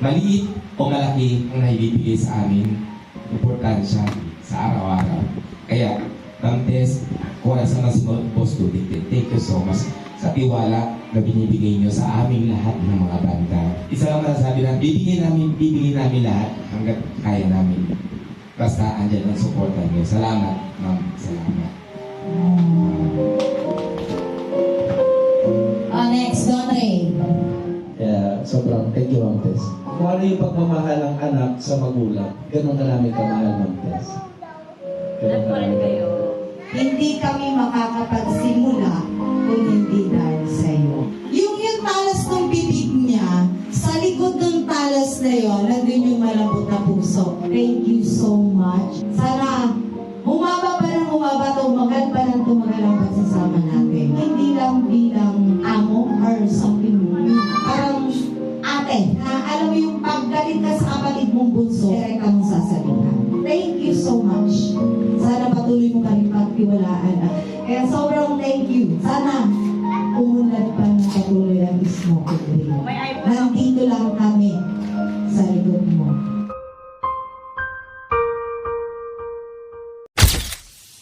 Maliit o malaki ang naibibigay sa amin, importansya sa araw-araw. Kaya, Ma'am Tess, kung nasa mas posto, thank you so much sa tiwala na binibigay nyo sa aming lahat ng mga banda. Isa lang masasabi na, bibigyan namin lahat hanggat kaya namin. Basta andyan ang suporta nyo. Salamat, Ma'am. Salamat. Next, Don Ray. Kaya sobrang thank you, Ma'am Tess. Kung ano yung pagmamahal ng anak sa magulang, ganun karami kamahal, Ma'am Tess. Ganun karami kayo. Hindi kami makakapagsimula kung hindi dahil sa iyo. Yung talas ng bibig niya, sa likod ng talas na yun, nandun yung malambot na puso. Thank you so much. Sana humaba pa ng humaba, tumagal pa ng tumagal ang pagsasama natin. Hindi lang bilang amo or something. Parang ate, na alam mo yung paggalit ka sa kapatid mong bunso, direct mong sasabihan. Thank you so much. Sana patuloy mo kami pagtiwalaan. Kaya sobrang thank you. Sana umunlad pa ng patuloy ang Smoke Ray. Nandito lang